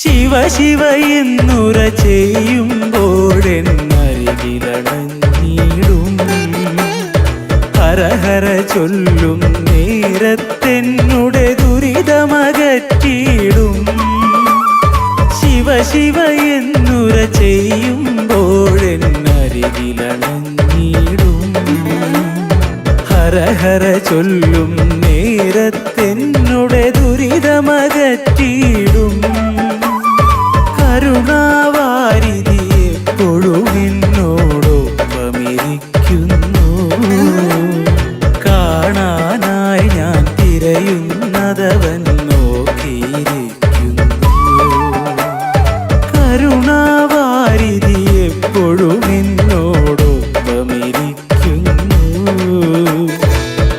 ശിവ ശിവ എന്നുര ചെയ്യുമ്പോഴെന്നരികിലണഞ്ഞിടും ഹര ഹര ചൊല്ലും നേരത്തെന്നുടെ ദുരിതമകറ്റിയിടും. ശിവ ശിവ എന്നുര ചെയ്യുമ്പോഴെന്നരികിലണഞ്ഞിടും ഹര ഹര ചൊല്ലും നേരത്തെന്നുടെ ദുരിതമകറ്റിയിടും. കരുണാവാരിധി എപ്പോഴും എന്നോടൊപ്പമിരിക്കുന്നു. കാണാനായി ഞാൻ തിരയുന്നതവൻ നോക്കിയിരിക്കുന്നു. കരുണാവാരിധി എപ്പോഴും എന്നോടൊപ്പമിരിക്കുന്നു.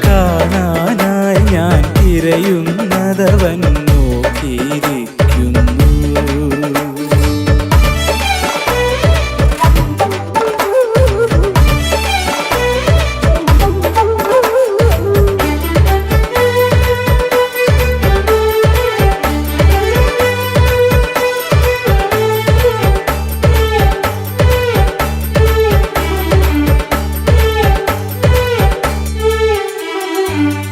കാണാനായി ഞാൻ തിരയുന്നതവൻ നോക്കിയിരിക്കുന്നു.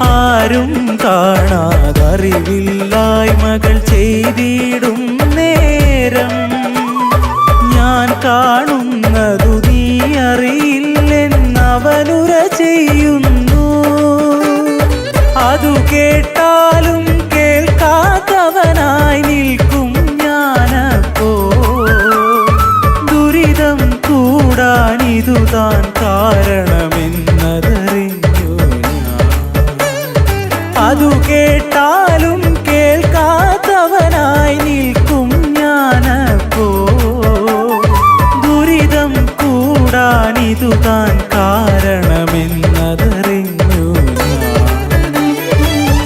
ആരും കാണാതറിവില്ലായ്മകൾ ചെയ്തിടും നേരം ഞാൻ കാണുന്നതു നീ അറിയില്ലെന്നവനുര ചെയ്യുന്നു. അതു കേട്ടാലും കേൾക്കാത്തവനായി നിൽക്കും ഞാനപ്പോ. ദുരിതം കൂടാനിതുതാൻ കാരണമെന്നതറിഞ്ഞു. അതു കേട്ടാലും കേൾക്കാത്തവനായി നിൽക്കും ഞാനപ്പോ. ദുരിതം കൂടാനിതുതാൻ കാരണമെന്നതറിഞ്ഞു ഞാൻ.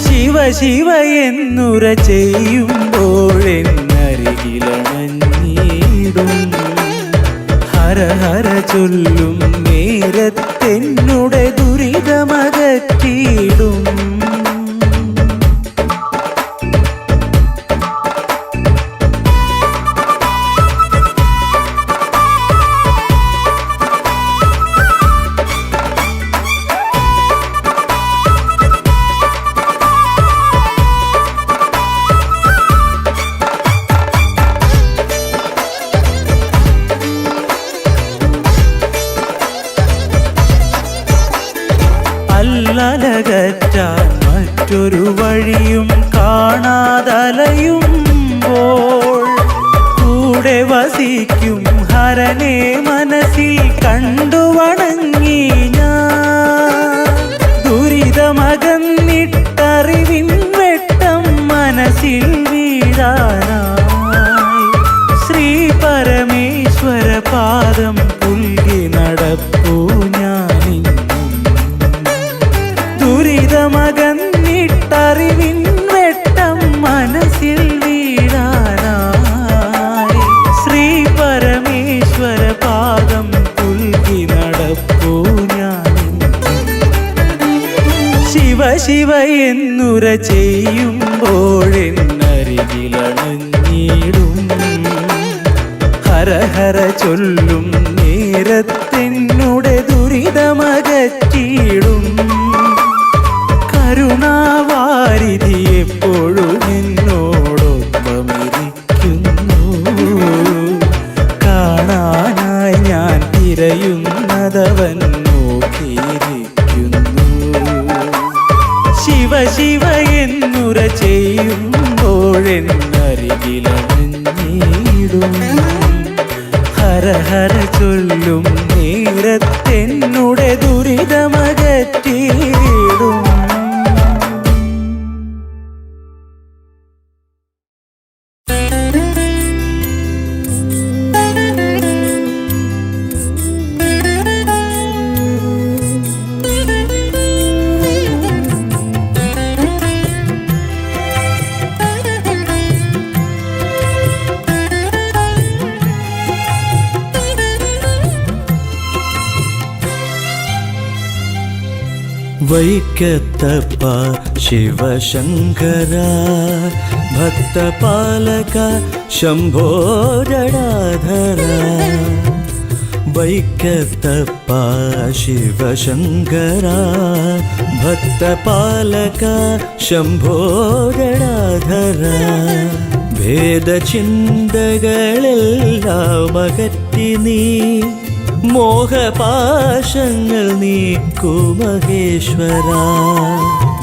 ശിവ ശിവ എന്നുര ചെയ്യുമ്പോഴെന്നരികിലണഞ്ഞിടും ഹര ഹര ചൊല്ലും നേരത്തെന്നുടെ ദുരിതമകറ്റിയിടും. അല്ലലകറ്റാൻ മറ്റൊരു വഴിയും കാണാതലയുമ്പോൾ കൂടെ വസിക്കും ഹരനെ മനസ്സിൽ കണ്ടുവണങ്ങി ഞാൻ. ദുരിതമകന്നിട്ടറിവിൻ വെട്ടം മനസ്സിൽ വീഴാനായി ശ്രീ പരമേശ്വര പാദം പുൽകി നടപ്പൂ ഞാനിന്നും. ദുരിതമകന്നിട്ടറിവിൻ വെട്ടം മനസ്സിൽ വീഴാനായി ശ്രീ പരമേശ്വര പാദം പുൽകി നടപ്പൂ ഞാനിന്നും. ശിവ ശിവ എന്നുര ചെയ്യുമ്പോഴെന്നരികിലണഞ്ഞിടും ഹര ഹര ചൊല്ലും നേരത്തെന്നുടെ ദുരിതമകറ്റിയിടും. കരുണാവാരിധി എപ്പോഴും എന്നോടൊപ്പമിരിക്കുന്നു. കാണാനായി ഞാൻ തിരയുന്നതവൻ നോക്കിയിരിക്കുന്നു. ശിവ ശിവ എന്നുര ചെയ്യുമ്പോഴെന്നരികിലണഞ്ഞിടും ഹര ഹര ചൊല്ലും നേരത്തെന്നുടെ ദുരിതമകറ്റിയിടും. വൈക്കത്തപ്പ ശിവശങ്കര ഭക്തപാലക ശംഭോ ജടാധര. വൈക്കത്തപ്പ ശിവശങ്കര ഭക്തപാലക ശംഭോ ജടാധര. ഭേദചിന്തകളെല്ലാം അകറ്റി നീ മോഹപാശങ്ങൾ നീക്കൂ മഹേശ്വര.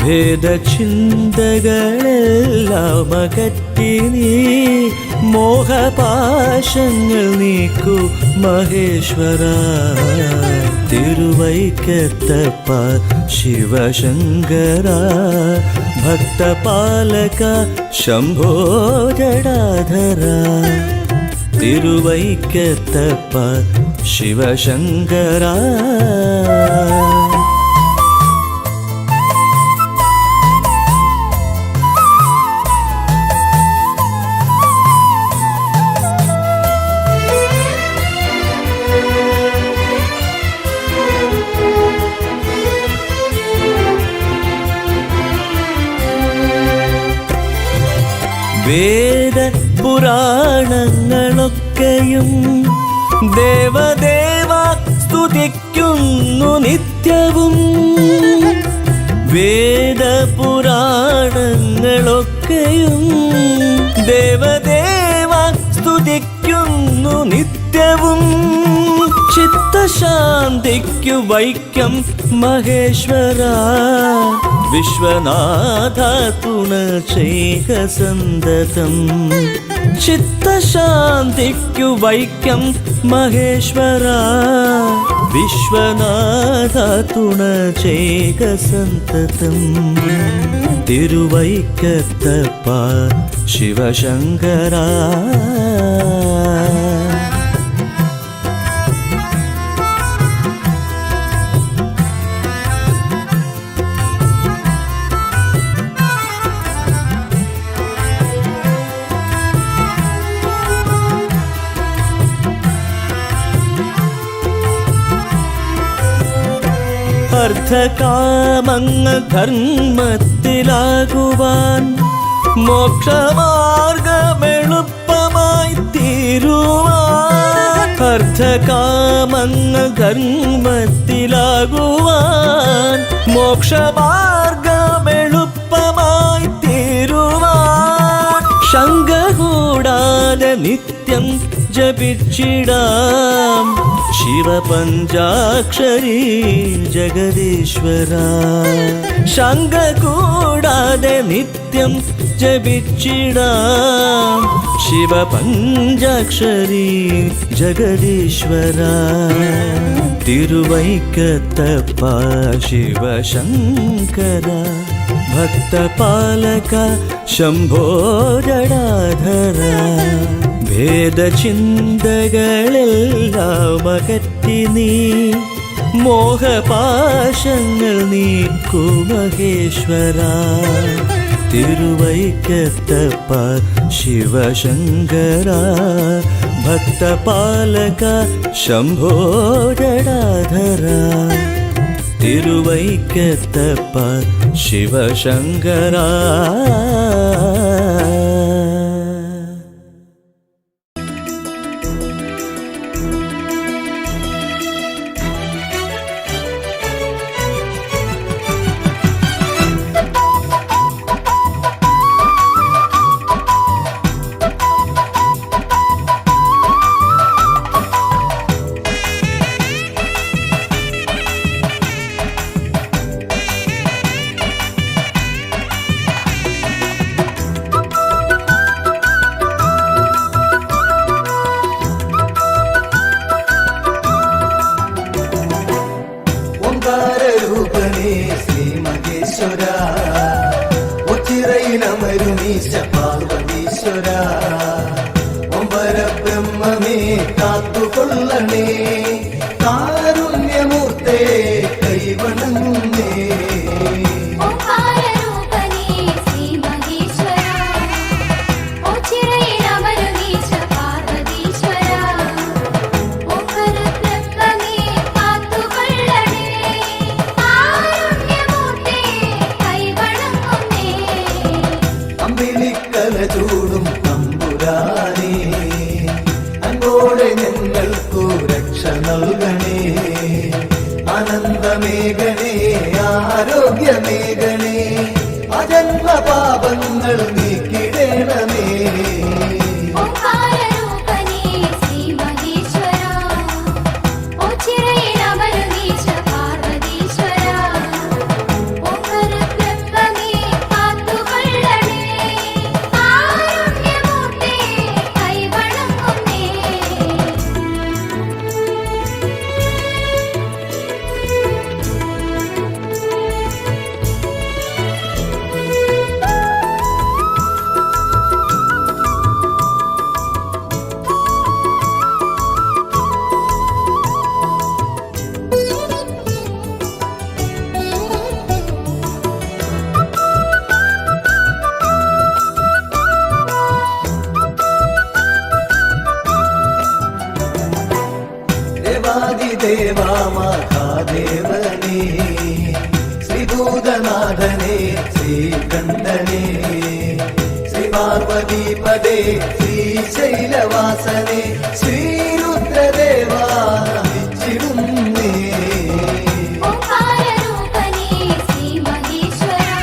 ഭേദചിന്തകളെല്ലാം അകറ്റി നീ മോഹപാശങ്ങൾ നീക്കൂ മഹേശ്വര. തിരുവൈക്കത്തപ്പ ശിവശങ്കര ഭക്തപാലക ശംഭോ ജടാധര. തിരുവൈക്കത്തപ്പ ശിവശങ്കര. വേദ പുരാണങ്ങളൊക്കെയും ദേവദേവ സ്തുതിക്കുന്നു നിത്യവും. വേദപുരാണങ്ങളൊക്കെയും ദേവദേവ സ്തുതിക്കുന്നു നിത്യവും. ചിത്തശാന്തിക്കു വൈക്കം മഹേശ്വര. വിശ്വനാഥ തുണ ചെയ്ക സന്തതം. ചിത്തശാന്തിക്കു വൈക്കം മഹേശ്വര. വിശ്വനാഥ തുണ ചെയ്ക സന്തതം. തിരുവൈക്കത്തപ്പ ശിവശങ്കര. അർത്ഥകാമങ്ങൾ ധർമ്മത്തിലാകുവാൻ മോക്ഷമാർഗമെളുപ്പമായി തീരുവാൻ. അർത്ഥകാമങ്ങൾ ധർമ്മത്തിലാകുവാൻ മോക്ഷമാർഗമെളുപ്പമായി തീരുവാൻ. ശങ്ക കൂടാതെ നിത്യം ജപിച്ചിടാം ശിവപഞ്ചാക്ഷരി ജഗദീശ്വര. ശങ്ക കൂടാതെ നിത്യം ജപിച്ചിടാം ശിവപഞ്ചാക്ഷരി ജഗദീശ്വര. തിരുവൈക്കത്തപ്പ ശിവശങ്കര ഭക്തപാലക ശംഭോ ജടാധര. ഭേദചിന്തകളെല്ലാം അകറ്റി നീ മോഹപാശങ്ങൾ നീക്കൂ മഹേശ്വര. തിരുവൈക്കത്തപ്പ ശിവശങ്കര ഭക്തപാലക ശംഭോ ജടാധര. തിരുവൈക്കത്തപ്പ ശിവശങ്കര. പാർവതീശ്വര ഒമ്പര ബ്രഹ്മമേ കാത്തുകൊള്ളണേ. കാരുണ്യമൂർത്തേ കൈവണങ്ങുന്നേ. ും ഐശ്വര്യമേകണേ അജന്മ പാപങ്ങൾ നീക്കിടേണമേ ഓംകാരരൂപനേ ശ്രീ മഹേശ്വരാ ഓച്ചിറയിലമരുന്നീശ പാർവതീശ്വരാ ഓംകാരബ്രഹ്മമേ കാത്തുകൊള്ളണേ കാരുണ്യമൂർത്തേ കൈവണങ്ങുന്നേ ദേവാദിദേവാ മഹാദേവനേ ശ്രീഭൂതനാഥനേ ശ്രീകണ്ഠനേ ശ്രീപാർവതീപദേ ശ്രീശൈലവാസനേ ശ്രീരുദ്രദേവാ നമിച്ചിടുന്നേ ഓംകാരരൂപനേ ശ്രീ മഹേശ്വരാ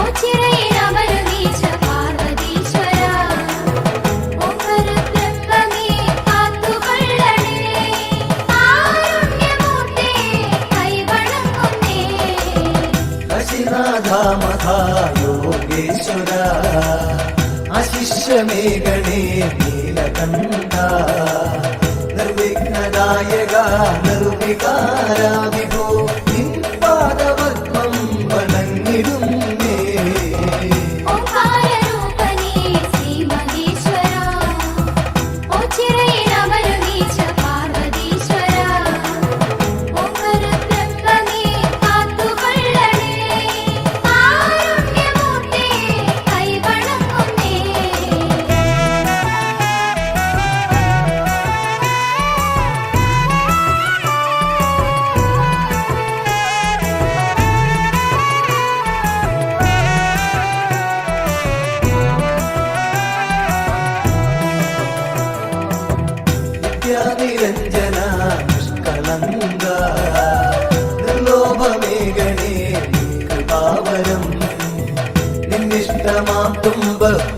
ഓച്ചിറയിലമരുന്നീശ പാർവതീശ്വരാ ഓംകാരബ്രഹ്മമേ കാത്തുകൊള്ളണേ കാരുണ്യമൂർത്തേ കൈവണങ്ങുന്നേ കാശിനാഥ മഹായോഗേശ്വര അശിഷ്യമേഘണേ നീലകണ്ഠ നിർവിഘ്നദായക നിർവികാര വിഭോ നിൻ പാദപത്മം വണങ്ങിടുന്നേ ഓംകാരരൂപനേ ശ്രീ മഹേശ്വരാ ഓച്ചിറയിലമരുന്നീശ പാർവതീശ്വരാ ഓംകാരബ്രഹ്മമേ കാത്തുകൊള്ളണേ കാരുണ്യമൂർത്തേ കൈവണങ്ങുന്നേ നിത്യാനിരഞ്ജന നിഷ്കളങ്ക നിർലോഭമേഘണേ കൃപാവരം നിന്നിഷ്ടമാം തുമ്പപ്പൂമാലയൊന്നു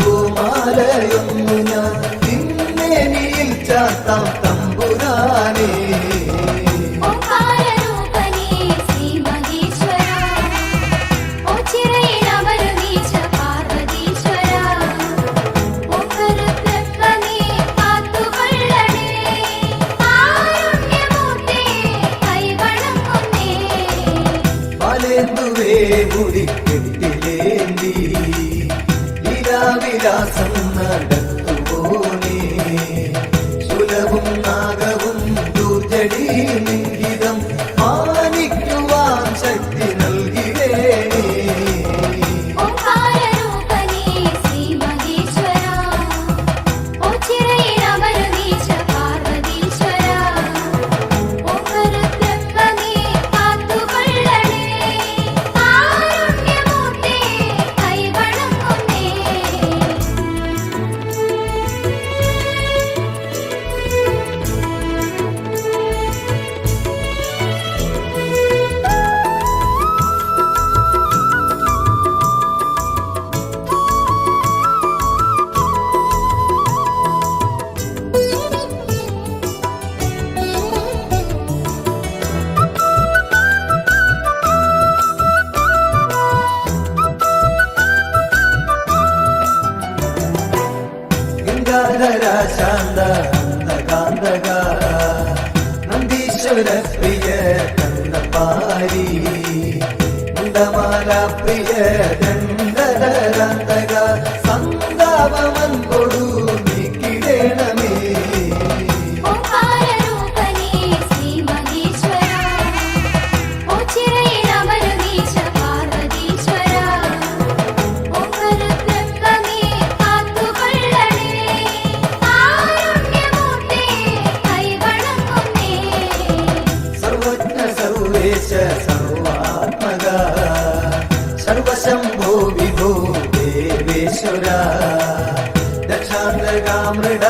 ഞാൻ നിന്നേനിയിൽ ചാത്താം തമ്പുരാനേ ഓംകാരരൂപനേ ശ്രീ മഹേശ്വരാ ഓച്ചിറയിലമരുന്നീശ പാർവതീശ്വരാ ഓംകാരബ്രഹ്മമേ കാത്തുകൊള്ളണേ കാരുണ്യമൂർത്തേ കൈവണങ്ങുന്നേ പാലേന്തുവേ മുടിക്കെട്ടിലേന്തി ലീലാവിലാസം നടത്തുപോനേ ശുലവും നാഗവും ദൂർജടി നിങ്കിതം മാനിക്കുവാൻ ശക്തി നൽകിടേണേ ഓംകാരരൂപനേ ശ്രീ മഹേശ്വരാ ഓച്ചിറയിലമരുന്നീശ പാർവതീശ്വരാ ഓംകാരബ്രഹ്മമേ കാത്തുകൊള്ളണേ കാരുണ്യമൂർത്തേ കൈവണങ്ങുന്നേ ഗംഗാധര ശാന്ത കാന്തക നന്ദീശ്വര പ്രിയ കന്ദപാരി മുണ്ടമാല പ്രിയ ദണ്ഡധരാന്തക സന്താപമൻ കൊടു നീക്കിടേണമേ ഓംകാരരൂപനേ ശ്രീ മഹേശ്വരാ ഓച്ചിറയിലമരുന്നീശ പാർവതീശ്വരാ ഓംകാരബ്രഹ്മമേ കാത്തുകൊള്ളണേ കാരുണ്യമൂർത്തേ കൈവണങ്ങുന്നേ സർവജ്ഞ സർവേശ സർവാത്മക സർവശംഭോ വിഭോ ദേവേശ്വര ദക്ഷാന്തകാമൃഡ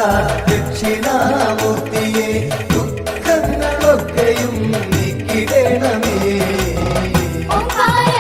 ദക്ഷിണാമൂർത്തിയെ ദുഃഖങ്ങളൊക്കെയും നീക്കിടേണമേ ഓംകാര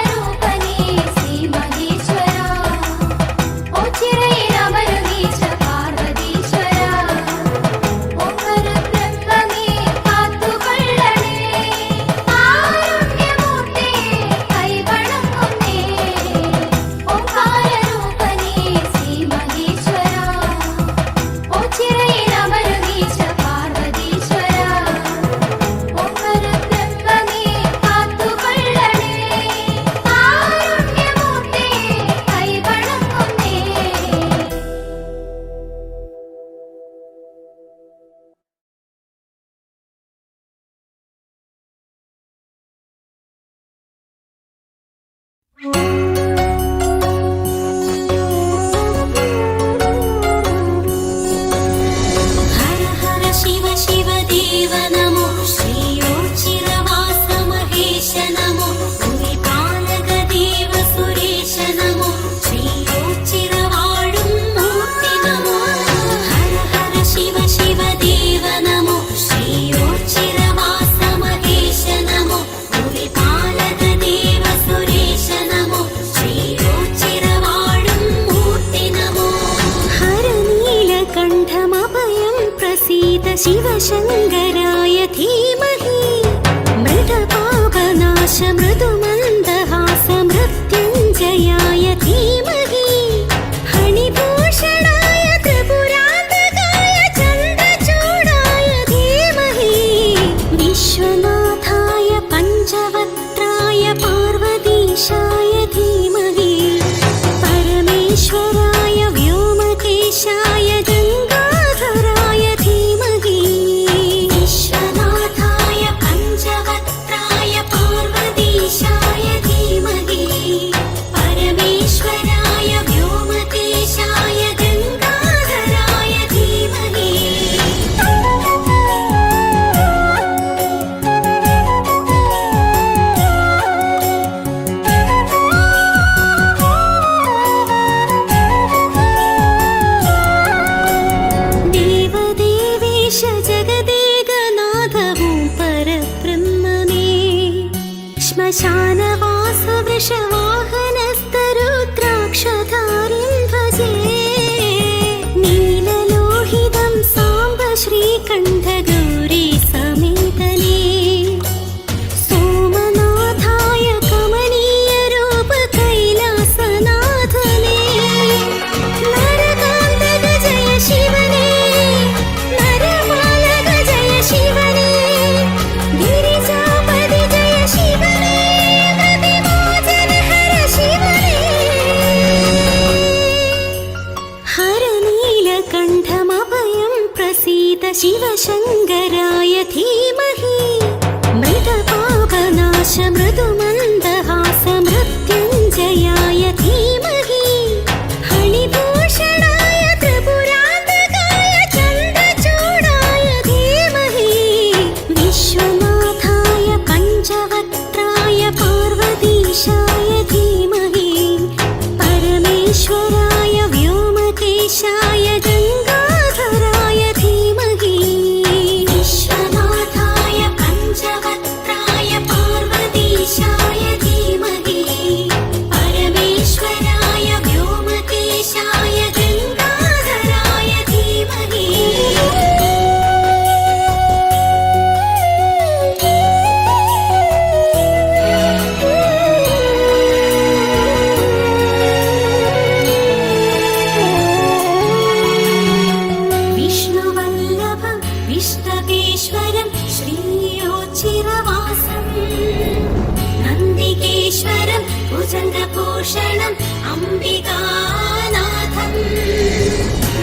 हर हर शिव शिव देव नमो श्रीयोचिरवास महेश नमो भुविपालक देव सुरेश नमो श्रीयोचिरवाडुं मूर्ति नमो हर हर शिव शिव देव नमो श्रीयोचिरवास महेश नमो भुविपालक देव सुरेश नमो श्रीयोचिरवाडुं मूर्ति नमो हर नीलकण्ठमभयं प्रसीद शिवशङ्कराय धीमहि मृतपापनाश मृदुमन्दहास मृत्युञ्जयाय धीमहि फणिभूषणाय त्रिपुरान्तकाय चन्द्रचूडाय धीमहि विश्वनाथाय पञ्चवक्त्राय पार्वतीशाय धीमहि परमेश्वराय व्योमकेशाय गङ्गाधराय धीमहि विश्वनाथाय पञ्चवक्त्राय पार्वतीशाय धीमहि परमेश्वराय व्योमकेशाय गङ्गाधराय धीमहि देवदेवेश जगदेकनाथो परब्रह्मणे श्मशानवास वृषवाहनस्तरुद्राक्षधारिं भजे नीललोहितं साम्ब श्रीकण्ठगौरी समेतने सोमनाथाय कमनीयरूप कैलासनाथने नरकान्तक जय शिवने नरपालक जय शिवने गिरिजापति जय शिवने प्रतिमोचन हर शिवने हर नीलकण्ठमभयं प्रसीद शिवशङ्कराय धीमहि मृतपापनाश मृदुमन्दहास मृत्युञ्जयाय धीमहि फणिभूषणाय त्रिपुरान्तकाय चन्द्रचूडाय धीमहि विश्वनाथाय पञ्चवक्त्राय पार्वतीशाय धीमहि परमेश्वराय व्योमकेशाय गङ्गाधराय धीमहि विश्वनाथाय पञ्चवक्त्राय पार्वतीशाय धीमहि परमेश्वराय व्योमकेशाय गङ्गाधराय धीमहि विष्णुवल्लभं विष्णवेश्वरं श्रीयोचिरवासं नन्दिकेश्वरं भुजङ्गभूषणम् अम्बिकानाथं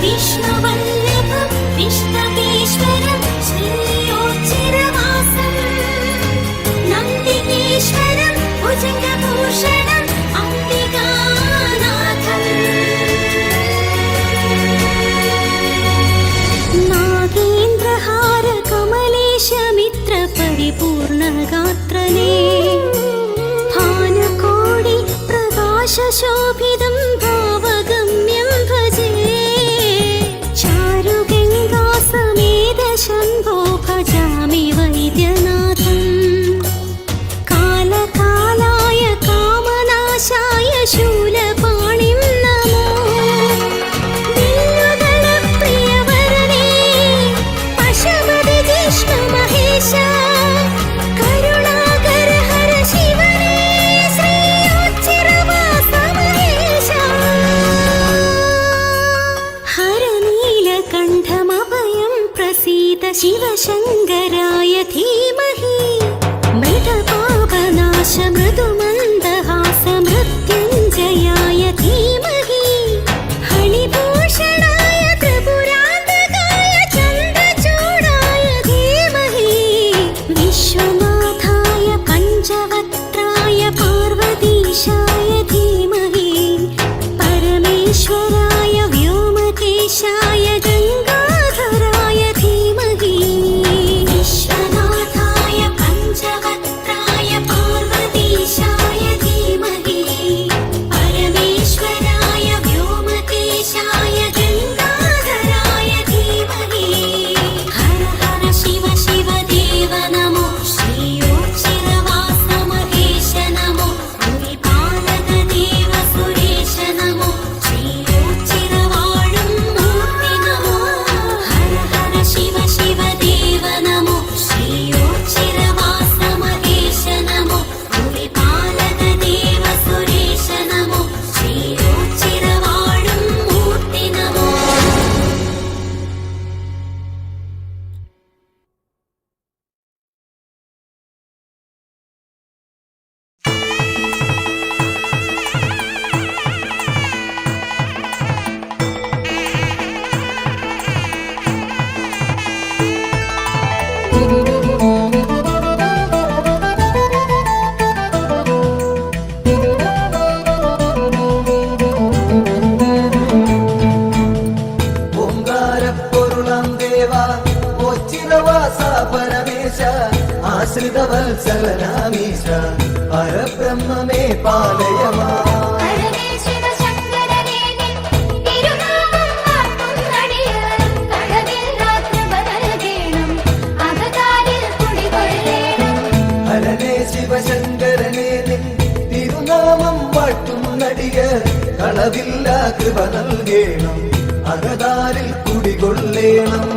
विष्णुवल्लभं विष्णवेश्वरं श्रीयोचिरवासं नन्दिकेश्वरं भुजङ्गभूषणम् नागेन्द्रहार कमलेशमित्र परिपूर्णगात्रने भानुकोटि प्रकाशशोभितं भावगम्यं भजे चारुगङ्गा समेत शम्भो भजामि वैद्यनाथम् कालकालाय कामनाशाय शूलपाणिं नमो दिव्यगणप्रियवरणे पशुपति जिष्णु महेश करुणाकर हर शिवने श्रीयोचिरवास महेश ആശ്രിതവത്സലനാമീശ പരബ്രഹ്മമേ പാലയമാ ഹരനേ ശിവശങ്കരനേ നിൻ തിരുനാമം വാഴ്ത്തും നടിയ കളവില്ല കൃപ നൽകേണം അകതാരിൽ കുടികൊള്ളേണം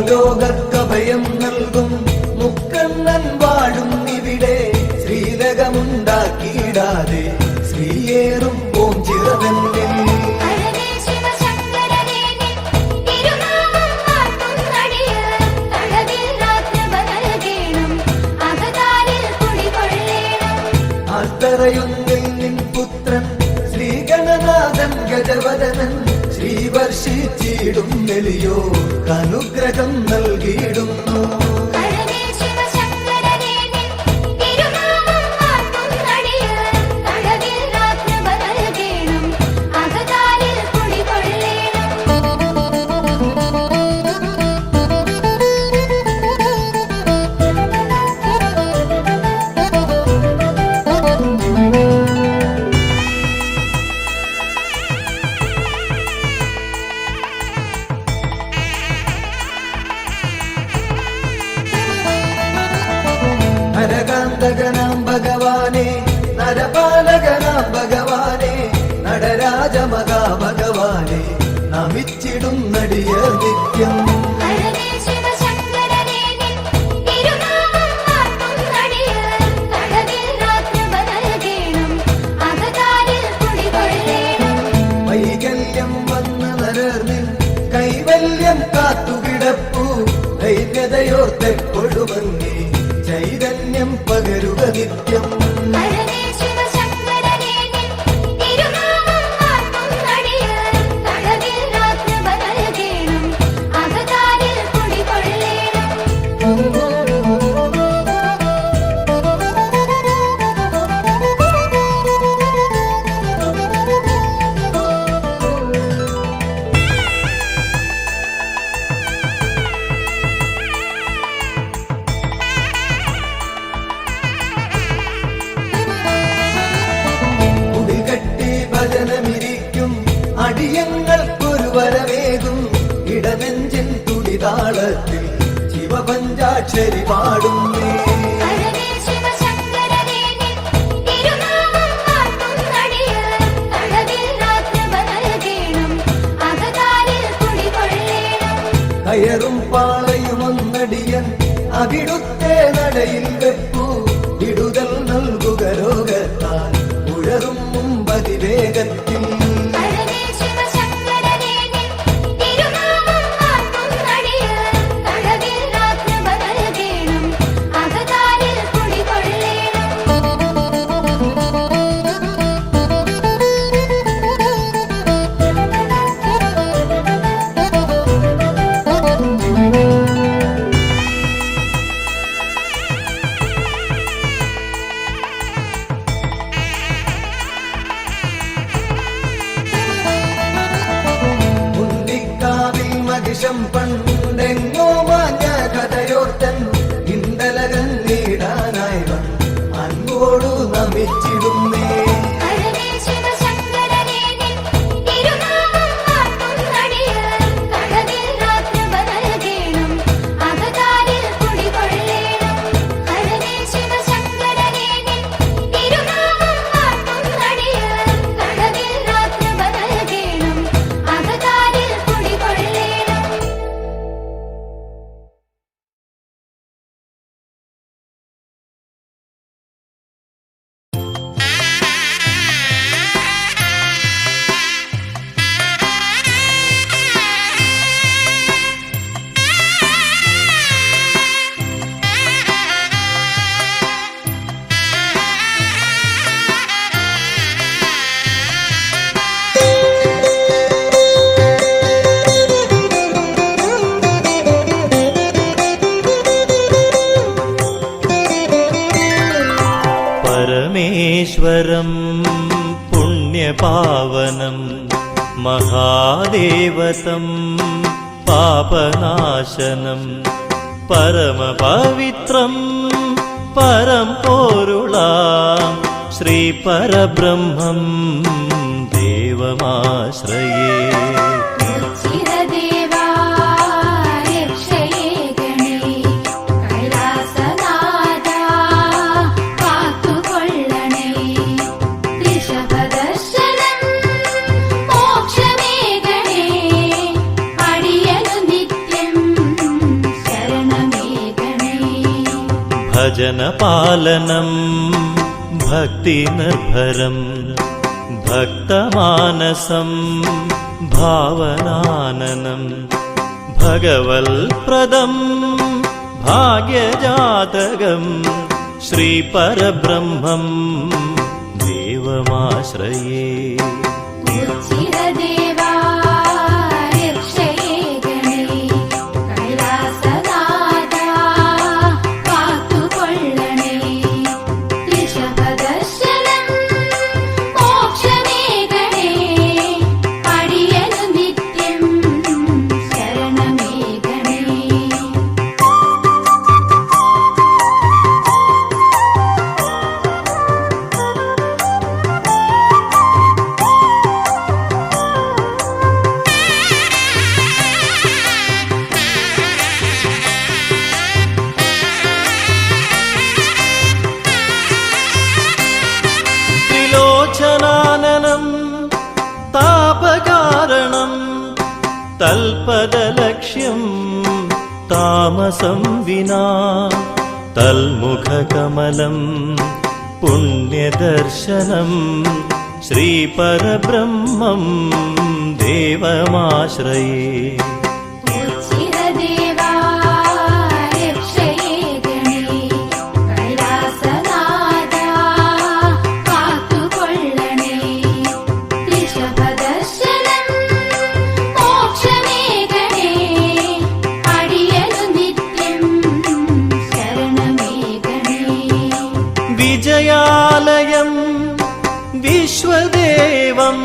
ലോകക്കഭയം നൽകും മുക്കണ്ണൻ വാഴും ഇവിടെ ശ്രീലകമുണ്ടാക്കിയിടാതെ ശ്രീയേറും ഓം ചിറവെന്നിൽ ആൽത്തറയുന്നിൽ നിൻ പുത്രൻ ശ്രീഗണനാഥൻ ഗജവദനൻ ശ്രീവർഷിച്ചിടും നെലിയോ അനുഗ്രഹം നൽകിയിടുന്നു നരകാന്തകനാം ഭഗവാനെ നരപാലകനാം ഭഗവാനെ നടരാജമകാ ഭഗവാനെ നമിച്ചിടും നടിയ നിത്യം വൈകല്യം വന്ന് നരർന്നിൻ കൈവല്യം കാത്തുകിടപ്പു ദൈന്യതയോർത്തെക്കൊഴുവങ്ങി ചൈതന്യം പകരുക നിത്യം അടിയങ്ങൾക്കൊരു വരവേകും ഇടനെഞ്ചിൻ തുടിതാളത്തിൽ ശിവപഞ്ചാക്ഷരി പാടുന്നേ കയറും പാളയുമൊന്നടിയൻ അവിടുത്തെ നടയിൽ വെപ്പു വിടുതൽ നൽകുക രോഗത്താൽ ഉഴറും മുമ്പതിവേഗത്തിൽ പണ്ടെങ്ങോ മാഞ്ഞ കഥയോർത്തൻ ഇണ്ടലകന്നിടാനായി അൻപോടു നമിച്ചിടുന്നേ പരമേശ്വരം പുണ്യപാവനം മഹാദേവതം പാപനാശനം പരമപവിത്രം പരം പോരുളാം ശ്രീ പരബ്രഹ്മം ദേവമാശ്രയേ ചിരദേവാ രക്ഷയേ ഗണേ കൈലാസനാഥാ കാത്തുകൊള്ളണേ ഋഷഭദർശനം മോക്ഷമേ ഗണേ അടിയനു നിത്യം ശരണമേ ഗണേ ഭജനപാലനം ഭക്തിനിർഭരം ഭക്തമാനസം ഭാവനാനനം ഭഗവൽപ്രദം ഭാഗ്യജാതകം ശ്രീപരബ്രഹ്മം ദേവമാശ്രയേ ചിരദേവാ രക്ഷയേ ഗണേ കൈലാസനാഥാ കാത്തുകൊള്ളണേ ഋഷഭദർശനം മോക്ഷമേ ഗണേ അടിയനു നിത്യം ശരണമേ ഗണേ ത്രിലോചനാനനം താപകാരണം തൽപദലക്ഷ്യം താമസം വിനാ തൽമുഖകമലം പുണ്യദർശനം ശ്രീപരബ്രഹ്മം ദേവമാശ്രയേ ചിരദേവാ രക്ഷയേ ഗണേ കൈലാസനാഥാ കാത്തുകൊള്ളണേ ഋഷഭദർശനം മോക്ഷമേ ഗണേ അടിയനു നിത്യം ശരണമേ ഗണേ വിജയാലയം വിശ്വദേവം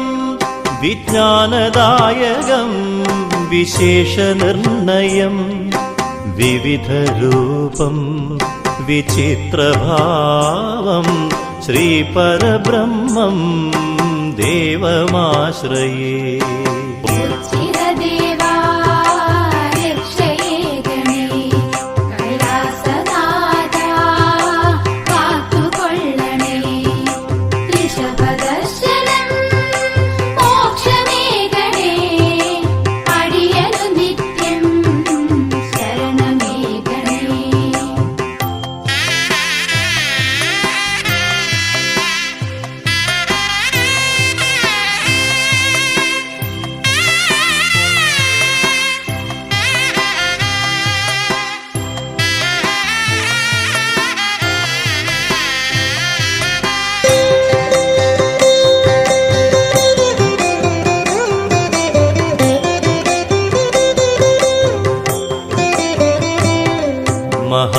വിജ്ഞാനദായകം വിശേഷനിർണയം വിവിധരൂപം വിചിത്രഭാവം ശ്രീപരബ്രഹ്മം ദേവമാശ്രയേ ചിരദേവാ രക്ഷയേ ഗണേ കൈലാസനാഥാ കാത്തുകൊള്ളണേ ഋഷഭദർശനം മോക്ഷമേ ഗണേ അടിയനു നിത്യം ശരണമേ ഗണേ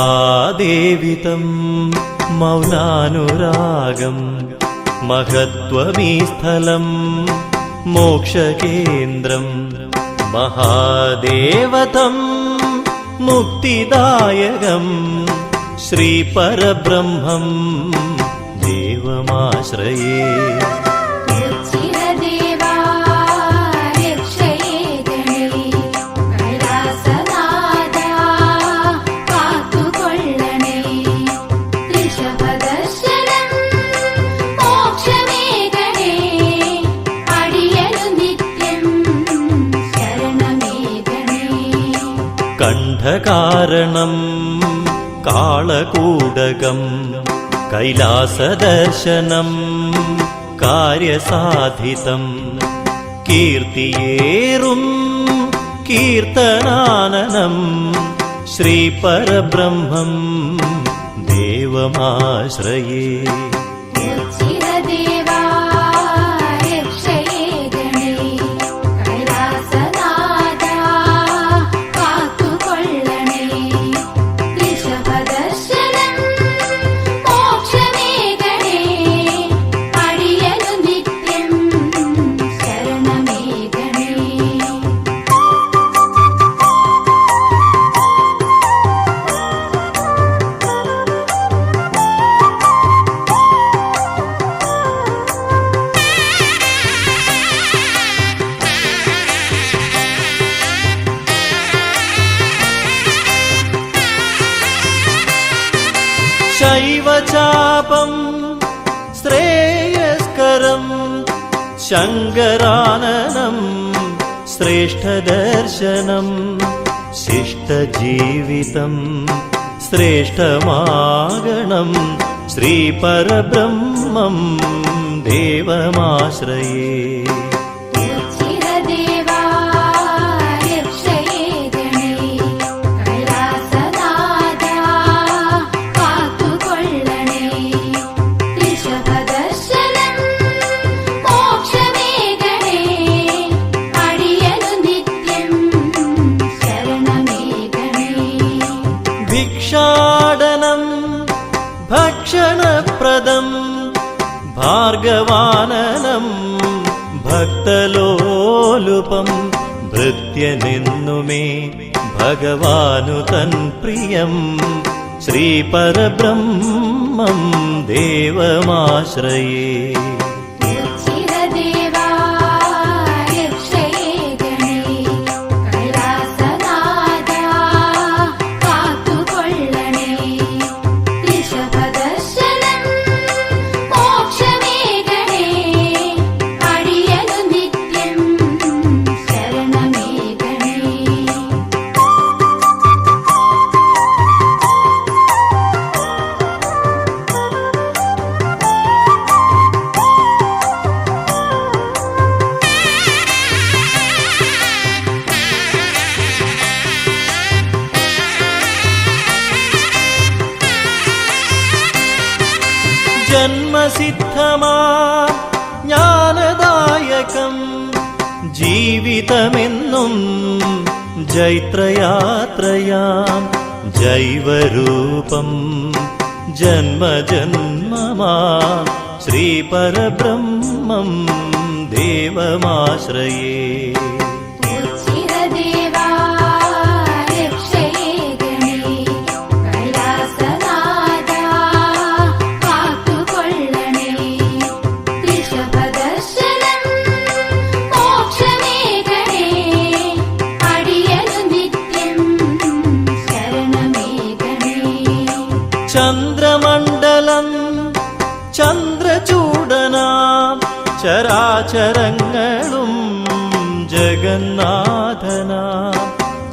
മഹാദേവിതം മൗനാനുരാഗം മഹത്വമീ സ്ഥലം മോക്ഷകേന്ദ്രം മഹാദേവതം മുക്തിദായകം ശ്രീപരബ്രഹ്മം ദേവമാശ്രയേ ചിരദേവാ രക്ഷയേ ഗണേ കൈലാസനാഥാ കാത്തുകൊള്ളണേ ഋഷഭദർശനം മോക്ഷമേ ഗണേ അടിയനു നിത്യം ശരണമേ ഗണേ കണ്ഠകാരണം കാളകൂടകം കൈലാസദർശനം കാര്യസാധിതം കീർത്തിയേറും കീർത്തനാനനം ശ്രീപരബ്രഹ്മം ദേവമാശ്രയേ ചിരദേവാ രക്ഷയേ ഗണേ കൈലാസനാഥാ കാത്തുകൊള്ളണേ ഋഷഭദർശനം മോക്ഷമേ ഗണേ ശങ്കരാനനം ശ്രേഷ്ഠദർശനം ശിഷ്ടജീവിതം ശ്രേഷ്ഠമാകണം ശ്രീപരബ്രഹ്മം ദേവമാശ്രയേ ചിരദേവാ രക്ഷയേ ഗണേ കൈലാസനാഥാ കാത്തുകൊള്ളണേ ഋഷഭദർശനം മോക്ഷമേ ഗണേ അടിയനു നിത്യം ശരണമേ ഗണേ ഭിക്ഷാടനം ഭക്ഷണപ്രദം ഭാർഗവാനനം ഭക്തലോലുപം ഭൃത്യനെന്നുമേ ഭഗവാനു തൻ പ്രിയം ശ്രീപരബ്രഹ്മം ദേവമാശ്രയേ ചിരദേവാ രക്ഷയേ ഗണേ കൈലാസനാഥാ കാത്തുകൊള്ളണേ ഋഷഭദർശനം മോക്ഷമേ ഗണേ അടിയനു നിത്യം ശരണമേ ഗണേ ജന്മസിദ്ധമാ ജ്ഞാനദായകം ജീവിതമെന്നും ജൈത്രയാത്രയാം ജൈവരൂപം ജന്മജന്മമാ ശ്രീപരബ്രഹ്മം ദേവമാശ്രയേ ചിരദേവാ രക്ഷയേ ഗണേ കൈലാസനാഥാ കാത്തുകൊള്ളണേ ഋഷഭദർശനം മോക്ഷമേ ഗണേ അടിയനു നിത്യം ശരണമേ ഗണേ ചന്ദ്രമണ്ഡലം ചന്ദ്രചൂടനാം ചരാചരങ്ങളും ജഗന്നാഥനാം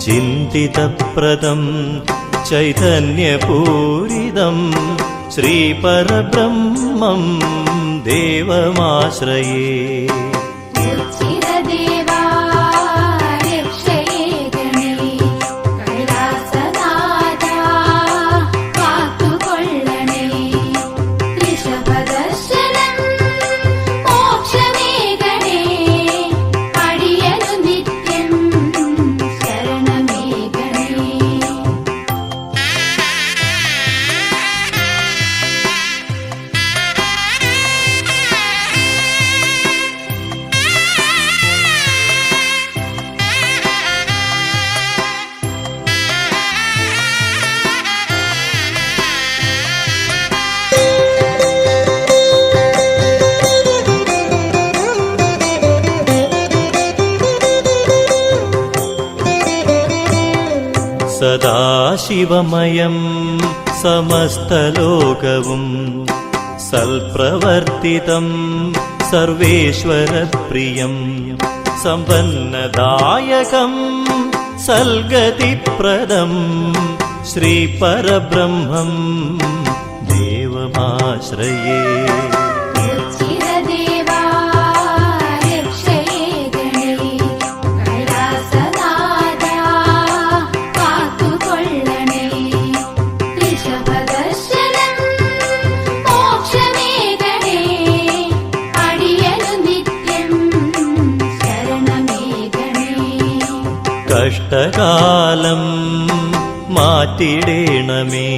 ചിന്തിതപ്രദം ചൈതന്യപൂരിതം ശ്രീപരബ്രഹ്മം ദേവമാശ്രയേ ചിരദേവാ രക്ഷയേ ഗണേ കൈലാസനാഥാ കാത്തുകൊള്ളണേ ഋഷഭദർശനം മോക്ഷമേ ഗണേ അടിയനു നിത്യം ശരണമേ ഗണേ സദാശിവമയം സമസ്തലോകവും സൽപ്രവർത്തിതം സർവേശ്വരപ്രിയം സമ്പന്നദായകം സൽഗതിപ്രദം ശ്രീപരബ്രഹ്മം ദേവമാശ്രയേ ചിരദേവാ രക്ഷയേ ഗണേ കൈലാസനാഥാ കാത്തുകൊള്ളണേ ഋഷഭദർശനം മോക്ഷമേ ഗണേ അടിയനു നിത്യം ശരണമേ ഗണേ കഷ്ടകാലം മാറ്റിടേണമേ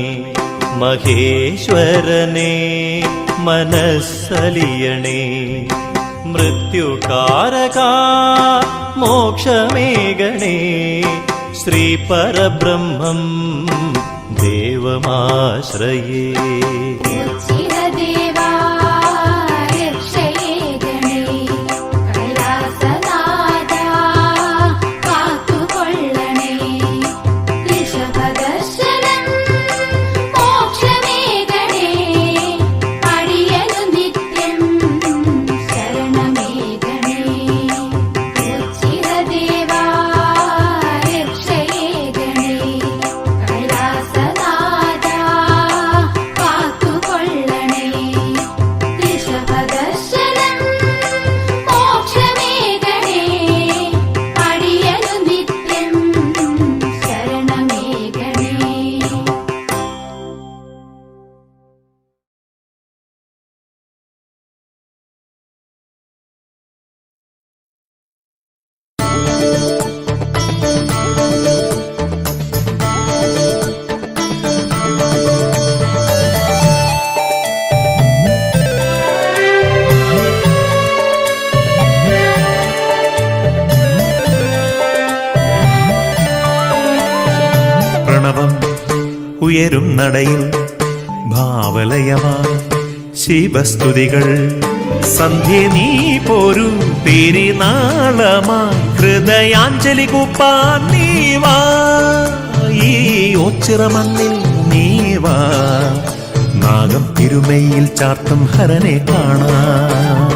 മഹേശ്വരനെ മനസ്സലിയണേ മൃത്യുകാരകാ മോക്ഷമേകണേ ശ്രീപരബ്രഹ്മം ദേവമാശ്രയേ ചിരദേവാ രക്ഷയേ ഗണേ കൈലാസനാഥാ കാത്തുകൊള്ളണേ ഋഷഭദർശനം മോക്ഷമേ ഗണേ അടിയനു നിത്യം ശരണമേ ഗണേ ഉയരും നടയിൽ ഭാവലയമായി ശിവസ്തുതികൾ. സന്ധ്യ നീ പോരു പെരുന്നാളമായി ഹൃദയാഞ്ജലി കൂപ്പാൻ നീവാ. ഈ ഓച്ചിറമണ്ണിൽ നീവാ. നാഗം തിരുമയിൽ ചാർത്തും ഹരനെ കാണാം.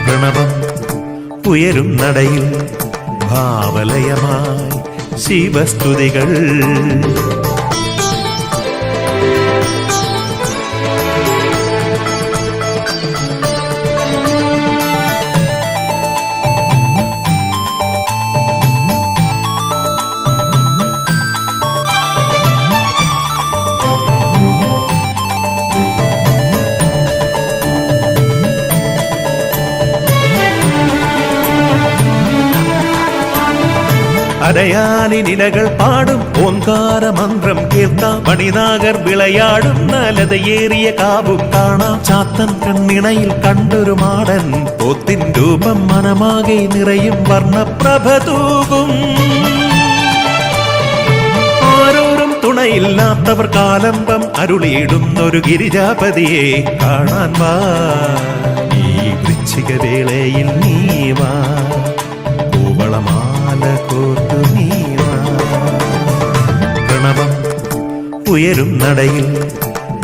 പ്രണവം ഉയരും നടയിൽ ഭാവലയമായി ശിവസ്തുതികൾ. അരയാലി നിലകൾ പാടും ഓങ്കാര മന്ത്രം കേൾക്കാം. മണിനാഗർ വിളയാടും നലതയേറിയ കാവും കാണാം. ചാത്തൻ കണ്ണിണയിൽ കണ്ടൊരു മാടൻ പോത്തിൻ രൂപം മനമാകെ നിറയും വർണ്ണപ്രഭ തൂകും. ആരോരും തുണയില്ലാത്തവർ കാലംബം അരുളിയിടുന്നൊരു ഗിരിജാപതിയെ കാണാൻ വാ. ഈ വൃശ്ചിക വേളയിൽ നീ വാ. കൂവളമാല കോർത്തു നീ വാ. പ്രണവം ഉയരും നടയിൽ